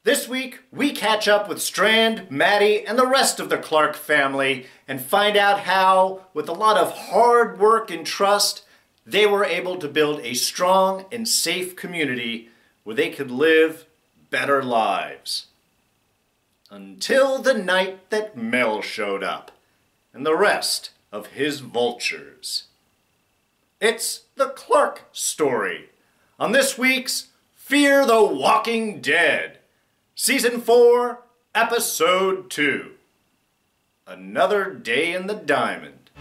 This week, we catch up with Strand, Maddie, and the rest of the Clark family and find out how, with a lot of hard work and trust, they were able to build a strong and safe community where they could live better lives. Until the night that Mel showed up, and the rest of his vultures. It's the Clark story on this week's Fear the Walking Dead. Season 4, Episode 2. Another Day in the Diamond.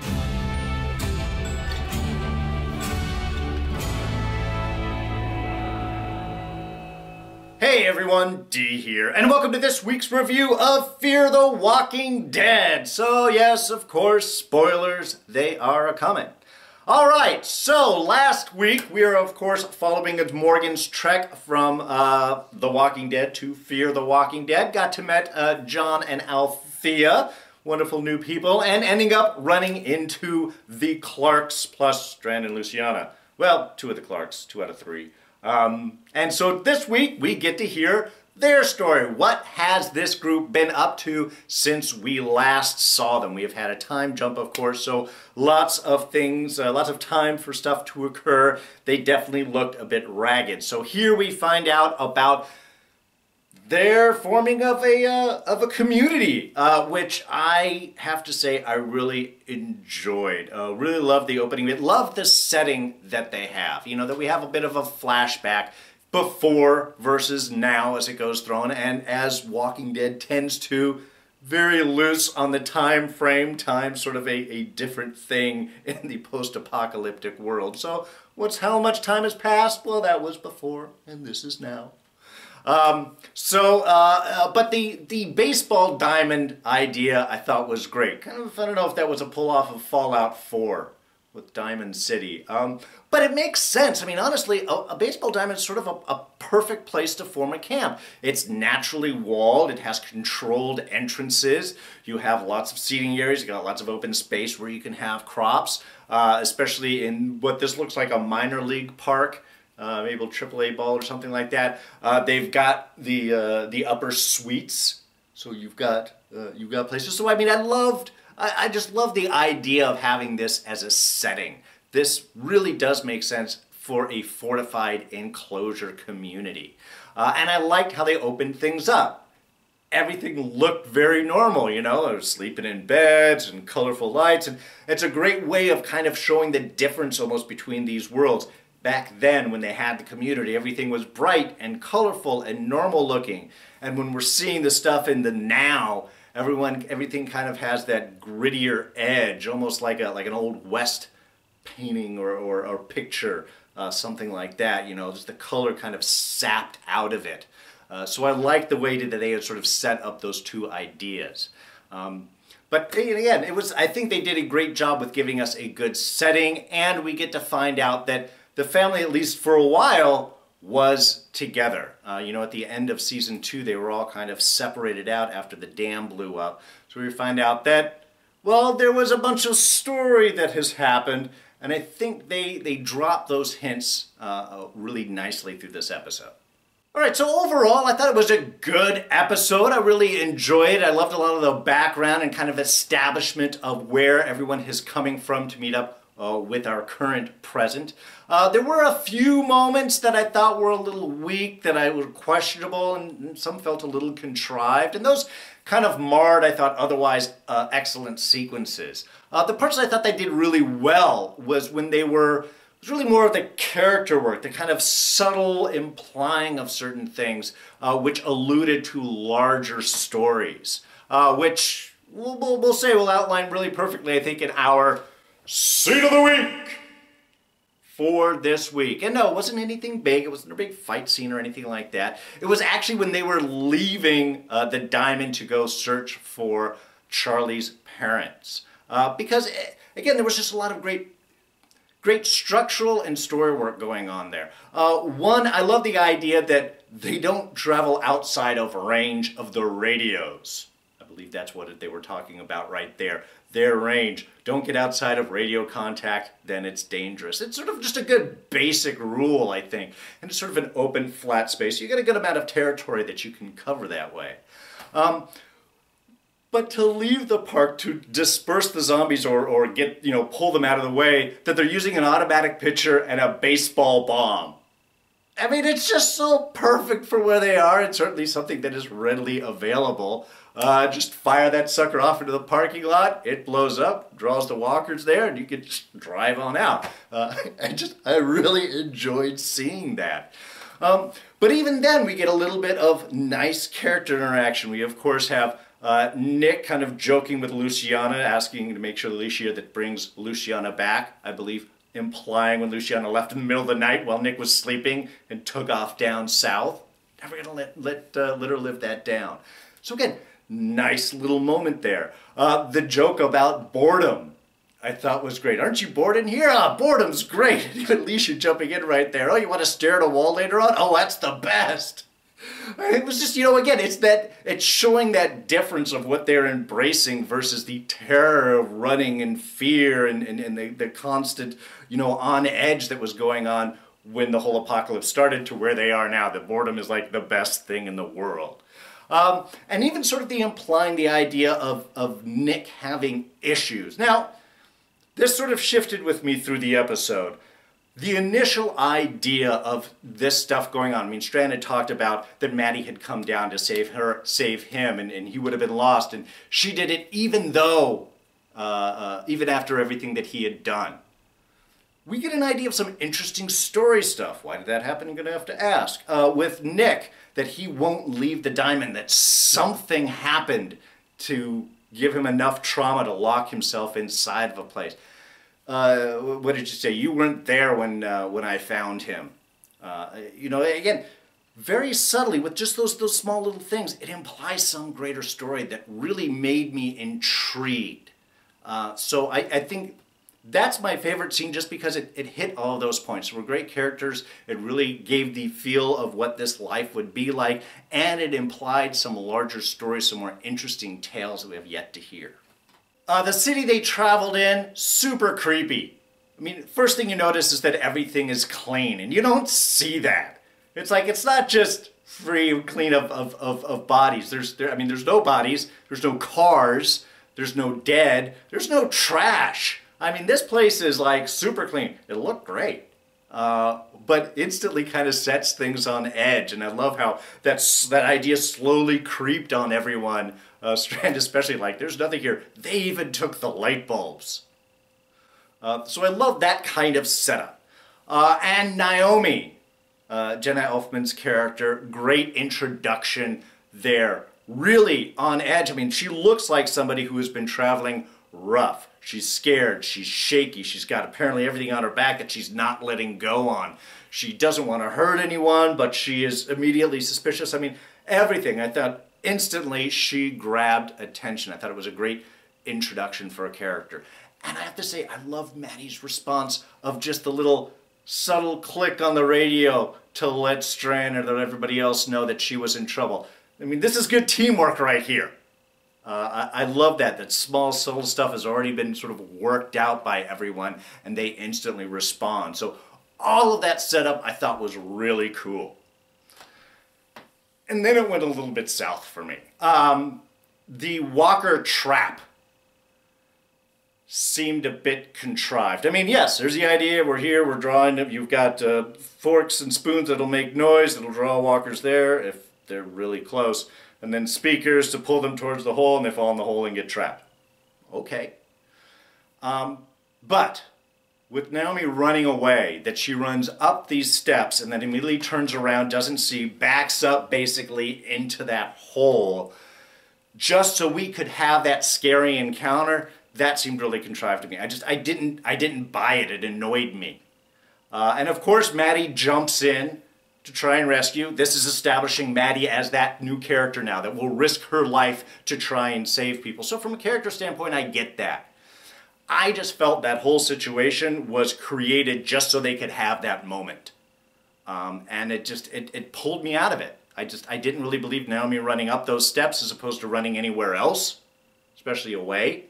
Hey everyone, D here, and welcome to this week's review of Fear the Walking Dead. So yes, of course, spoilers, they are a-coming. Alright, so last week we are of course following Morgan's trek from The Walking Dead to Fear the Walking Dead. Got to meet John and Althea, wonderful new people, and ending up running into the Clarks plus Strand and Luciana. Well, 2 of the Clarks, 2 out of 3. And so this week we get to hear their story. What has this group been up to since we last saw them? We have had a time jump, of course, so lots of things, lots of time for stuff to occur. They definitely looked a bit ragged. So here we find out about their forming of a community, which I have to say I really enjoyed. Really loved the opening. Loved the setting that they have. You know, that we have a bit of a flashback before versus now as it goes through, and as Walking Dead tends to, very loose on the time frame. Time sort of a different thing in the post-apocalyptic world. So how much time has passed? Well, that was before, and this is now. But the baseball diamond idea I thought was great. Kind of, I don't know if that was a pull-off of Fallout 4 with Diamond City. But it makes sense. I mean, honestly, a baseball diamond is sort of a perfect place to form a camp. It's naturally walled. It has controlled entrances. You have lots of seating areas. You got lots of open space where you can have crops, especially in what this looks like a minor league park. Maybe a AAA ball or something like that. They've got the upper suites, so you've got places. So I mean, I just love the idea of having this as a setting. This really does make sense for a fortified enclosure community, and I liked how they opened things up. Everything looked very normal, you know, they were sleeping in beds and colorful lights, and it's a great way of kind of showing the difference almost between these worlds. Back then, when they had the community, everything was bright and colorful and normal looking. And when we're seeing the stuff in the now, everything kind of has that grittier edge, almost like an old West painting or picture, something like that. You know, just the color kind of sapped out of it. So I like the way that they had sort of set up those two ideas. But again, I think they did a great job with giving us a good setting, and we get to find out that the family, at least for a while, was together. You know, at the end of Season 2, they were all kind of separated out after the dam blew up. So we find out that, well, there was a bunch of story that has happened, and I think they dropped those hints really nicely through this episode. Alright, so overall, I thought it was a good episode. I really enjoyed it. I loved a lot of the background and kind of establishment of where everyone is coming from to meet up with our current present. There were a few moments that I thought were a little weak, that were questionable, and some felt a little contrived, and those kind of marred, I thought, otherwise excellent sequences. The parts I thought they did really well was when it was really more of the character work, the kind of subtle implying of certain things, which alluded to larger stories, which we'll outline really perfectly, I think, in our Scene of the Week for this week. And no, it wasn't anything big. It wasn't a big fight scene or anything like that. It was actually when they were leaving the diamond to go search for Charlie's parents. Because, again, there was just a lot of great structural and story work going on there. One, I love the idea that they don't travel outside of range of the radios. I believe that's what they were talking about right there. their range. Don't get outside of radio contact, then it's dangerous. It's sort of just a good basic rule, I think. And it's sort of an open, flat space. You get a good amount of territory that you can cover that way. But to leave the park to disperse the zombies or get, pull them out of the way, that they're using an automatic pitcher and a baseball bomb. I mean, it's just so perfect for where they are. It's certainly something that is readily available. Just fire that sucker off into the parking lot. It blows up, draws the walkers there, and you can just drive on out. I really enjoyed seeing that. But even then, we get a little bit of nice character interaction. We, of course, have Nick kind of joking with Luciana, asking to make sure Alicia that brings Luciana back, I believe implying when Luciana left in the middle of the night while Nick was sleeping and took off down south. Never gonna let her live that down. So again, nice little moment there. The joke about boredom I thought was great. Aren't you bored in here? Boredom's great. Alicia jumping in right there. Oh, you want to stare at a wall later on? Oh, that's the best. It was just, again, it's showing that difference of what they're embracing versus the terror of running and fear and the constant, on edge that was going on when the whole apocalypse started to where they are now. That boredom is like the best thing in the world. And even sort of implying the idea of Nick having issues. Now, this sort of shifted with me through the episode. The initial idea of this stuff going on, I mean, Strand had talked about that Maddie had come down to save him, and he would have been lost, and she did it even after everything that he had done. We get an idea of some interesting story stuff. Why did that happen? I'm going to have to ask. With Nick, that he won't leave the diamond, that something happened to give him enough trauma to lock himself inside of a place. What did you say? You weren't there when I found him. Again, very subtly, with just those small little things, it implies some greater story that really made me intrigued. So I think that's my favorite scene just because it hit all of those points. There were great characters. It really gave the feel of what this life would be like, and it implied some larger stories, some more interesting tales that we have yet to hear. The city they traveled in, super creepy. I mean, first thing you notice is that everything is clean, and you don't see that. It's like, it's not just free and clean of bodies. There's no bodies, there's no cars, there's no dead, there's no trash. I mean, this place is like super clean. It looked great, but instantly kind of sets things on edge. And I love how that idea slowly creeped on everyone. Strand especially, like, there's nothing here. They even took the light bulbs. So I love that kind of setup. And Naomi, Jenna Elfman's character, great introduction there. Really on edge. I mean, she looks like somebody who has been traveling rough. She's scared, she's shaky, she's got apparently everything on her back that she's not letting go on. She doesn't want to hurt anyone, but she is immediately suspicious. I mean, everything. I thought instantly she grabbed attention. I thought it was a great introduction for a character. And I have to say, I love Maddie's response of just the little subtle click on the radio to let Strand or let everybody else know that she was in trouble. I mean, this is good teamwork right here. I love that small subtle stuff has already been sort of worked out by everyone and they instantly respond. So all of that setup I thought was really cool. And then it went a little bit south for me. The Walker trap seemed a bit contrived. I mean, yes, there's the idea, we're here, we're drawing, you've got forks and spoons that'll make noise, that'll draw walkers there if they're really close. And then speakers to pull them towards the hole, and they fall in the hole and get trapped. Okay. But with Naomi running away, that she runs up these steps and then immediately turns around, doesn't see, backs up basically into that hole, just so we could have that scary encounter, that seemed really contrived to me. I didn't buy it. It annoyed me. And of course, Maddie jumps in to try and rescue. This is establishing Maddie as that new character now that will risk her life to try and save people. So from a character standpoint, I get that. I just felt that whole situation was created just so they could have that moment. And it pulled me out of it. I didn't really believe Naomi running up those steps as opposed to running anywhere else, especially away.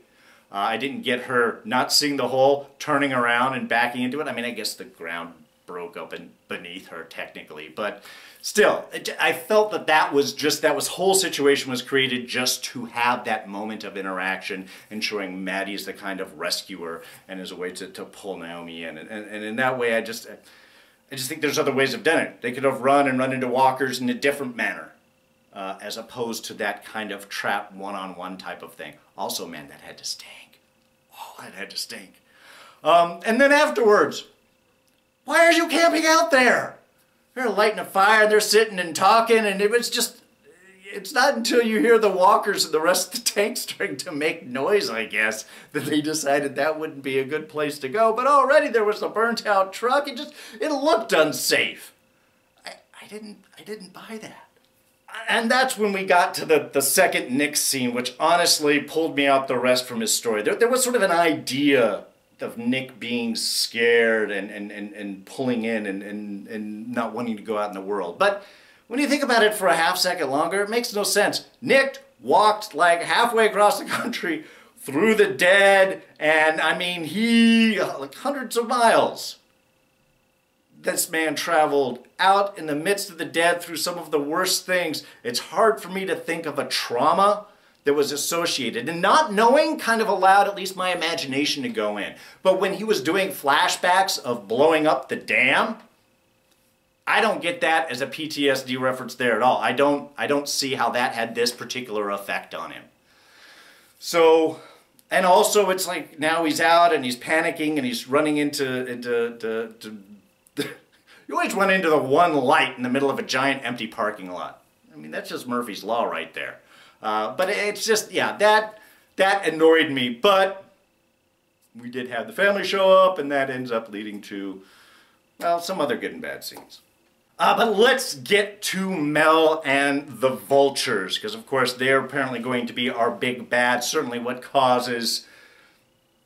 I didn't get her not seeing the hole, turning around and backing into it. I mean, I guess the ground broke up beneath her technically, but still, I felt that that whole situation was created just to have that moment of interaction, ensuring Maddie's the kind of rescuer and as a way to pull Naomi in. And in that way, I just think there's other ways of doing it. They could have run into walkers in a different manner, as opposed to that kind of trap one-on-one type of thing. Also, man, that had to stink. Oh, that had to stink. And then afterwards, why are you camping out there? They're lighting a fire, and they're sitting and talking, and it's not until you hear the walkers and the rest of the tank starting to make noise, I guess, that they decided that wouldn't be a good place to go. But already there was a burnt out truck. It looked unsafe. I didn't buy that. And that's when we got to the second Nick scene, which honestly pulled me out the rest from his story. There was sort of an idea of Nick being scared and pulling in and not wanting to go out in the world. But when you think about it for a half second longer, it makes no sense. Nick walked like halfway across the country through the dead, and I mean, like hundreds of miles. This man traveled out in the midst of the dead through some of the worst things. It's hard for me to think of a trauma that was associated, and not knowing kind of allowed at least my imagination to go in. But when he was doing flashbacks of blowing up the dam, I don't get that as a PTSD reference there at all. I don't see how that had this particular effect on him. So, and also it's like now he's out and he's panicking and he's running into you always run into the one light in the middle of a giant empty parking lot. I mean, that's just Murphy's Law right there. But it's just, yeah, that annoyed me. But we did have the family show up, and that ends up leading to, well, some other good and bad scenes. But let's get to Mel and the Vultures, because of course they're apparently going to be our big bad, certainly what causes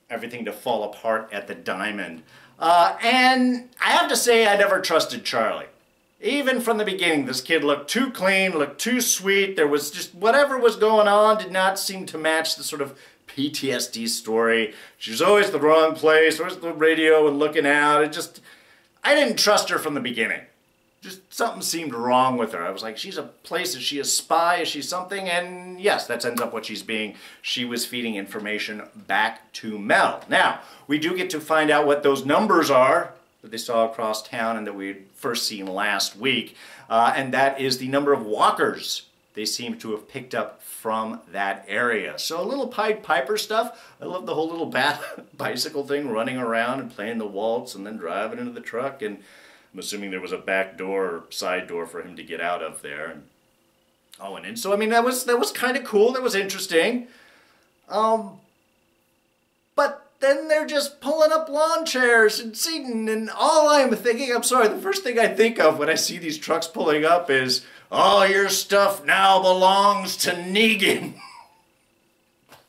everything to fall apart at the Diamond. And I have to say I never trusted Charlie. Even from the beginning, this kid looked too clean, looked too sweet. There was just, whatever was going on did not seem to match the sort of PTSD story. She was always the wrong place, always the radio and looking out. I didn't trust her from the beginning. Just something seemed wrong with her. I was like, she's a place, is she a spy, is she something? And yes, that ends up what she's being. She was feeding information back to Mel. Now, we do get to find out what those numbers are that they saw across town and that we had first seen last week. And that is the number of walkers they seem to have picked up from that area. So a little Pied Piper stuff. I love the whole little bicycle thing, running around and playing the waltz and then driving into the truck. And I'm assuming there was a back door or side door for him to get out of there. And so I mean, that was kind of cool. That was interesting. But then they're just pulling up lawn chairs and seating, and all I'm thinking, the first thing I think of when I see these trucks pulling up is, all your stuff now belongs to Negan.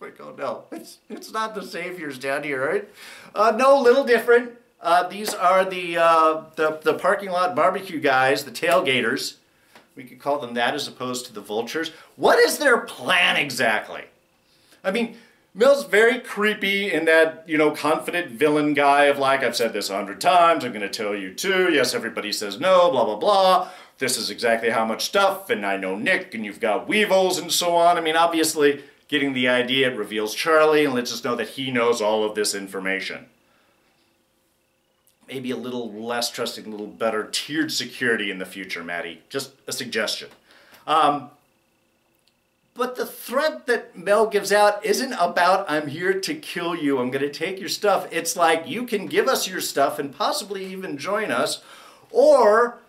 Like, oh no, it's not the Saviors down here, right? No, a little different. These are the parking lot barbecue guys, the tailgaters. We could call them that as opposed to the Vultures. What is their plan exactly? I mean, Mel's very creepy in that, confident villain guy of like, I've said this 100 times, I'm going to tell you too, yes, everybody says no, blah, blah, blah. This is exactly how much stuff, and I know Nick, and you've got weevils and so on. I mean, obviously, getting the idea, it reveals Charlie and lets us know that he knows all of this information. Maybe a little less trusting, a little better tiered security in the future, Maddie. Just a suggestion. But the threat that Mel gives out isn't about, I'm here to kill you, I'm going to take your stuff. It's like, you can give us your stuff and possibly even join us, or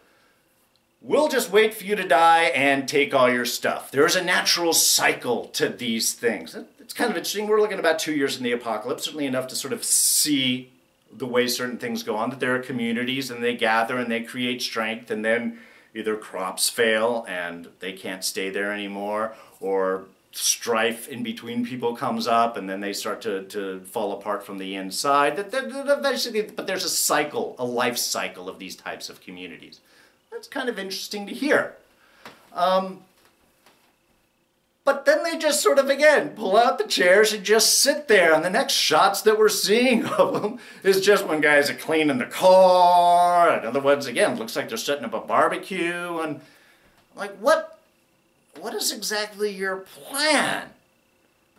we'll just wait for you to die and take all your stuff. There's a natural cycle to these things. It's kind of interesting. We're looking at about 2 years in the apocalypse, certainly enough to sort of see the way certain things go on, that there are communities and they gather and they create strength, and then either crops fail and they can't stay there anymore, or strife in between people comes up and then they start to fall apart from the inside. But there's a cycle, a life cycle of these types of communities. That's kind of interesting to hear. But then they they just sort of, again, pull out the chairs and just sit there. And the next shots that we're seeing of them is just when guys are cleaning the car, and other ones, again, looks like they're setting up a barbecue. And like, what is exactly your plan?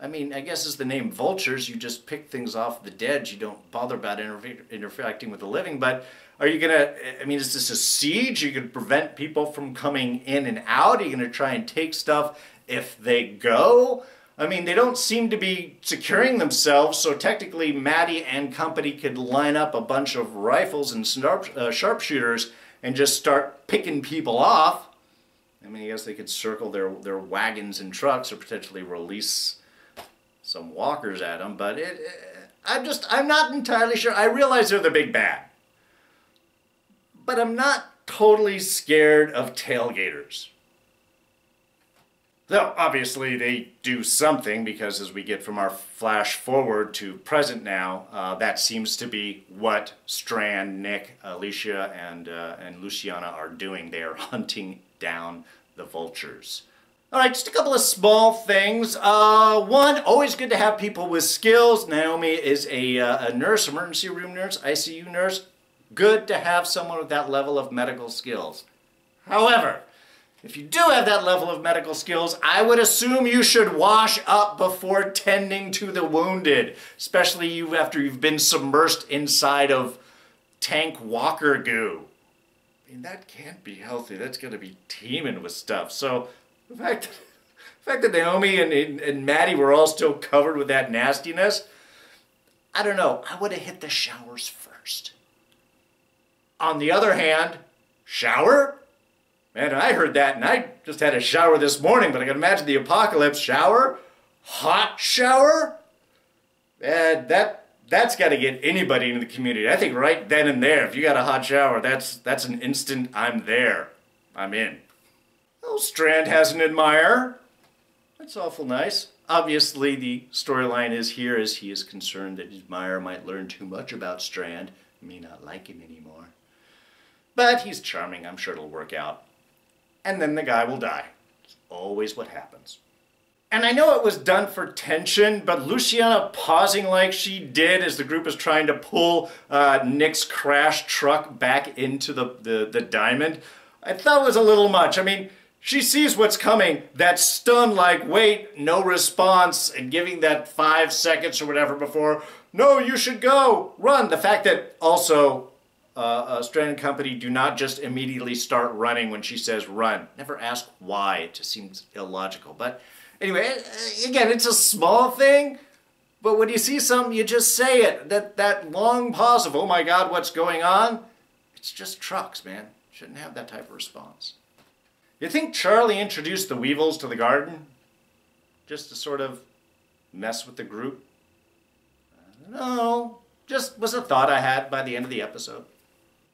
I mean, I guess as the name Vultures, you just pick things off the dead. You don't bother about interacting with the living. But are you going to, I mean, is this a siege? You can prevent people from coming in and out? Are you going to try and take stuff if they go? I mean, they don't seem to be securing themselves, so technically Maddie and company could line up a bunch of rifles and sharpshooters and just start picking people off. I mean, I guess they could circle their wagons and trucks or potentially release some walkers at them, but I'm not entirely sure. I realize they're the big bad, but I'm not totally scared of tailgaters. Though, obviously, they do something, because as we get from our flash forward to present now, that seems to be what Strand, Nick, Alicia, and Luciana are doing. They are hunting down the Vultures. All right, just a couple of small things. One, always good to have people with skills. Naomi is a nurse, emergency room nurse, ICU nurse. Good to have someone with that level of medical skills. However, if you do have that level of medical skills, I would assume you should wash up before tending to the wounded, especially you after you've been submersed inside of tank walker goo. I mean, that can't be healthy. That's going to be teeming with stuff. So the fact that Naomi and Maddie were all still covered with that nastiness, I don't know. I would have hit the showers first. On the other hand, shower? Man, I heard that, and I just had a shower this morning, but I can imagine the apocalypse shower? Hot shower? That's got to get anybody into the community. I think right then and there, if you got a hot shower, that's an instant I'm there. I'm in. Oh, Strand has an admirer. That's awful nice. Obviously, the storyline is here as he is concerned that his admirer might learn too much about Strand, may not like him anymore. But he's charming. I'm sure it'll work out. And then the guy will die. It's always what happens. And I know it was done for tension, but Luciana pausing like she did as the group is trying to pull Nick's crashed truck back into the diamond, I thought was a little much. I mean, she sees what's coming, that stunned like, wait, no response, and giving that 5 seconds or whatever before, no, you should go, run. The fact that also Strand and company do not just immediately start running when she says run. Never ask why, it just seems illogical. But anyway, again, it's a small thing, but when you see something, you just say it. That long pause of, oh my God, what's going on? It's just trucks, man. Shouldn't have that type of response. You think Charlie introduced the Weevils to the garden? Just to sort of mess with the group? I don't know. Just was a thought I had by the end of the episode.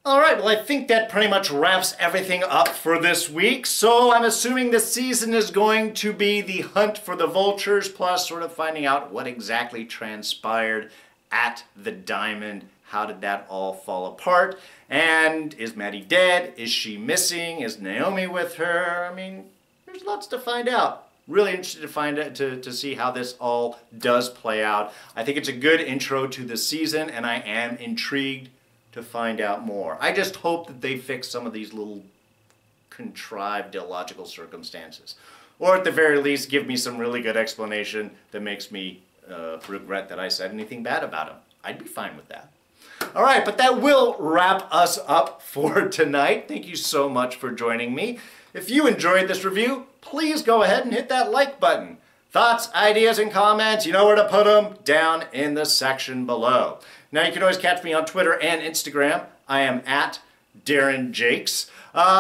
Alright, well I think that pretty much wraps everything up for this week. So I'm assuming the season is going to be the hunt for the Vultures, plus sort of finding out what exactly transpired at the diamond. How did that all fall apart? And is Maddie dead? Is she missing? Is Naomi with her? I mean, there's lots to find out. Really interested to find out, to see how this all does play out. I think it's a good intro to the season, and I am intrigued to find out more. I just hope that they fix some of these little contrived illogical circumstances. Or at the very least, give me some really good explanation that makes me regret that I said anything bad about him. I'd be fine with that. All right, but that will wrap us up for tonight. Thank you so much for joining me. If you enjoyed this review, please go ahead and hit that like button. Thoughts, ideas, and comments, you know where to put them, down in the section below. Now, you can always catch me on Twitter and Instagram. I am at Darren Jakes.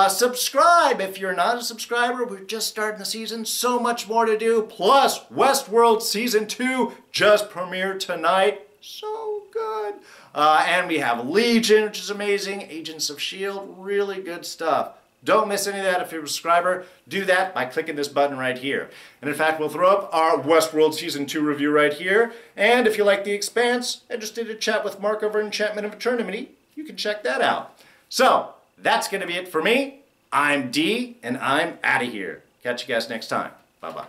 Subscribe if you're not a subscriber. We're just starting the season. So much more to do. Plus, Westworld Season 2 just premiered tonight. So good. And we have Legion, which is amazing. Agents of S.H.I.E.L.D., really good stuff. Don't miss any of that if you're a subscriber. Do that by clicking this button right here. And in fact, we'll throw up our Westworld Season 2 review right here. And if you like The Expanse and just did a chat with Mark over Enchantment of Eternity, you can check that out. So, that's going to be it for me. I'm D, and I'm out of here. Catch you guys next time. Bye-bye.